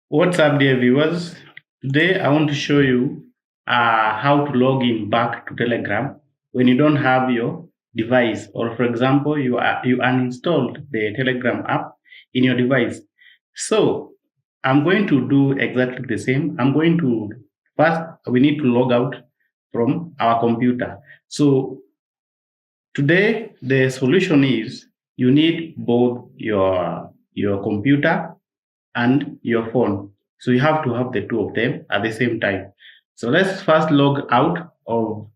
What's up, dear viewers? Today I want to show you how to log in back to Telegram when you don't have your device, or for example, you uninstalled the Telegram app in your device. So I'm going to do exactly the same. I'm going to first we need to log out from our computer. So today the solution is you need both your computer and your phone. So you have to have the two of them at the same time. So let's first log out of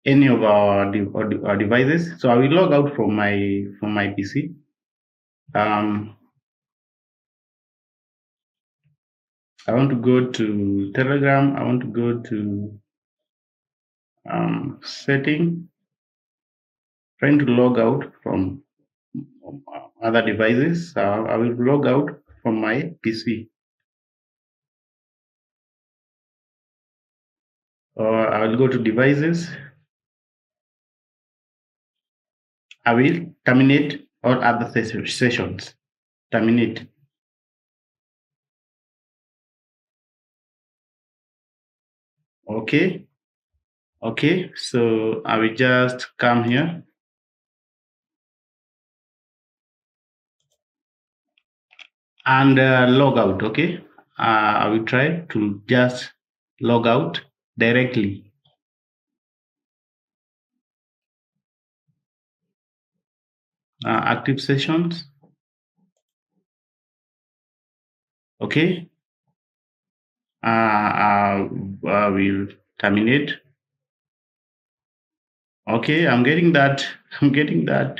any of our devices. So I will log out from my PC. Um, I want to go to Telegram. I want to go to setting. Trying to log out from other devices. I will log out from my PC. Or I will go to devices. I will terminate all other sessions. Terminate. Okay. Okay. So I will just come here and log out. Okay. I will try to just log out directly. Active sessions. Okay. I will terminate. Okay. I'm getting that. I'm getting that.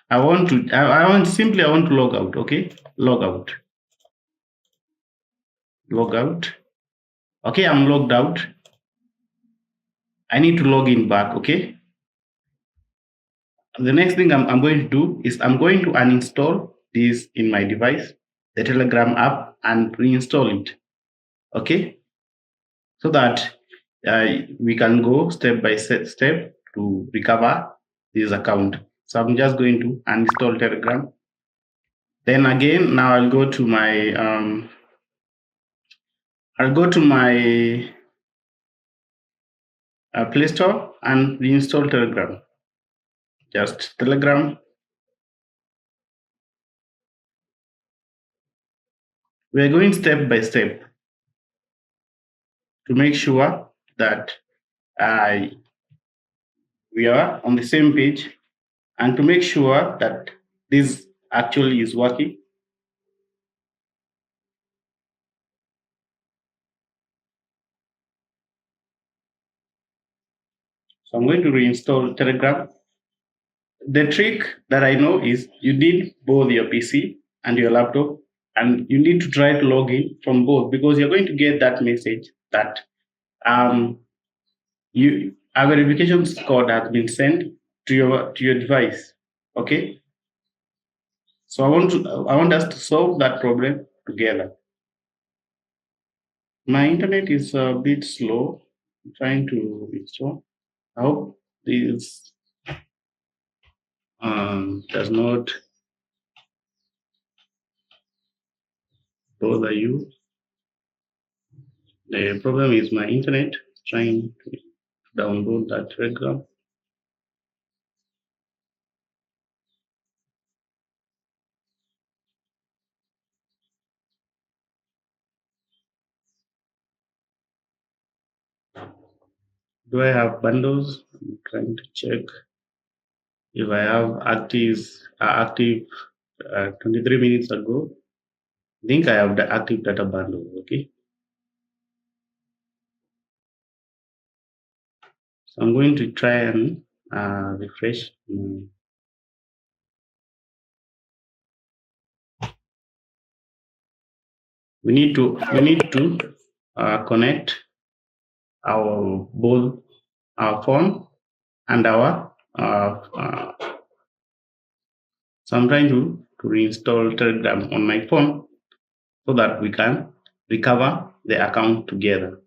I want simply, I want to log out. Okay. Log out. Log out. Okay. I'm logged out. I need to log in back. Okay. The next thing I'm going to do is I'm going to uninstall this in my device, the Telegram app, and reinstall it. Okay. So that we can go step by step to recover this account. So I'm just going to uninstall Telegram. Then again, now I'll go to my Play Store and reinstall Telegram. Just Telegram. We're going step by step to make sure that uh, we are on the same page and to make sure that this actually is working. So I'm going to reinstall Telegram. The trick that I know is you need both your PC and your laptop, and you need to try to log in from both because you're going to get that message that um, a verification code has been sent to your device. Okay, so I want us to solve that problem together. My internet is a bit slow. I'm trying to install. I hope this does not bother you. The problem is my internet trying to download that Telegram. Do I have bundles? I'm trying to check if I have active 23 minutes ago. I think I have the active data bundle. Okay, so I'm going to try and refresh. We need to connect our both our phone and our so I'm trying to reinstall Telegram on my phone so that we can recover the account together.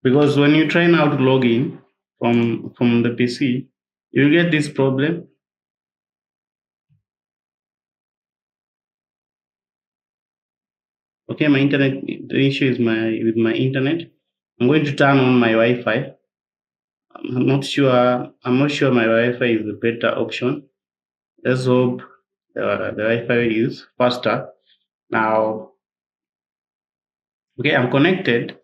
Because when you try now to log in from the PC, you get this problem. Okay, my internet, the issue is with my internet. I'm going to turn on my Wi-Fi. I'm not sure my Wi-Fi is the better option. Let's hope the Wi-Fi is faster. Now, okay, I'm connected.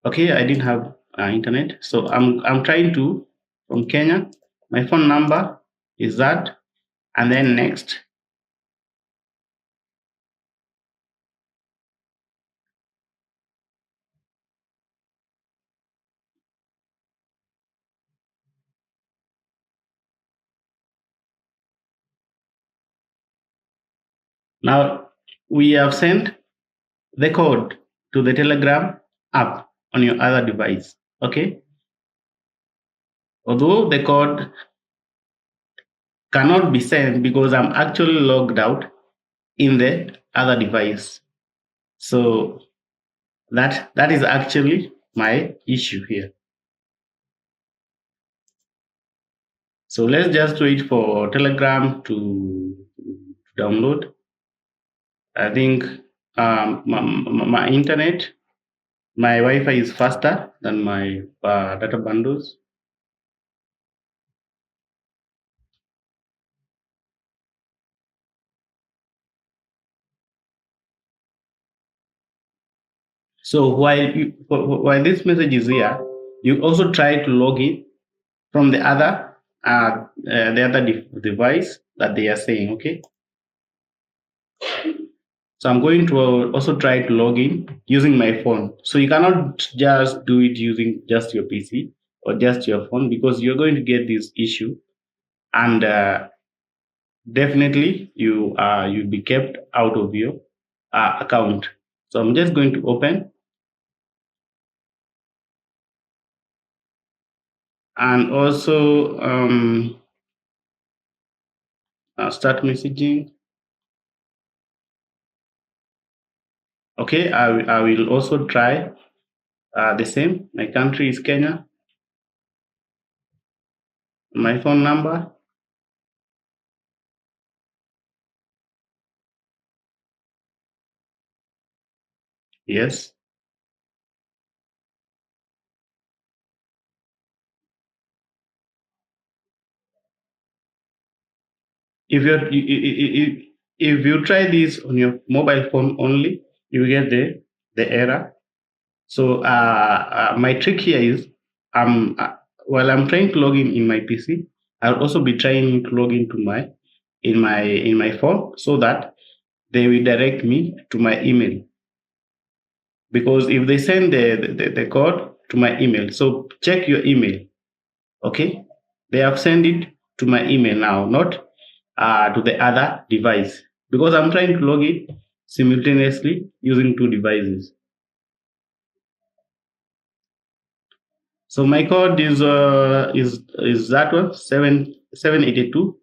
Okay, I didn't have internet, so I'm trying to from Kenya. My phone number is that, and then next. Now we have sent the code to the Telegram app on your other device. Okay, although the code cannot be sent because I'm actually logged out in the other device. So that is actually my issue here. So let's just wait for Telegram to download. I think my internet, my Wi-Fi is faster than my data bundles. So while this message is here, you also try to log in from the other device that they are saying. Okay, so I'm going to also try to log in using my phone. So you cannot just do it using just your PC or just your phone because you're going to get this issue, and definitely you'll be kept out of your account. So I'm just going to open and also start messaging. Okay, I will also try the same. My country is Kenya. My phone number. Yes. If you try this on your mobile phone only, you get the error. So my trick here is while I'm trying to log in my PC, I'll also be trying to log into in my phone so that they will direct me to my email. Because if they send the code to my email, so check your email. Okay, they have sent it to my email now, not to the other device, because I'm trying to log in simultaneously using two devices. So my code is that one 782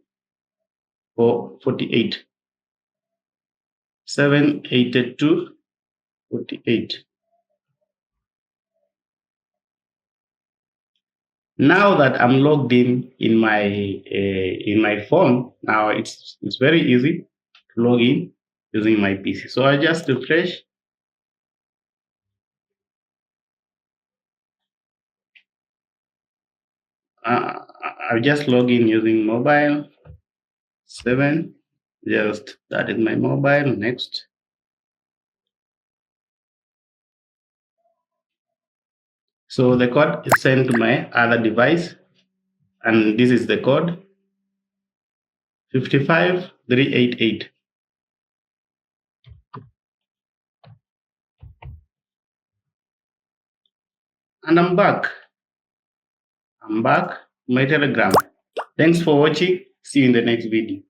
for 48 782 48. Now that I'm logged in my phone, now it's very easy to log in using my PC. So I just refresh. Uh, I just log in using mobile 7. Just that is my mobile. Next. So the code is sent to my other device, and this is the code 55388. And I'm back. I'm back. My Telegram. Thanks for watching. See you in the next video.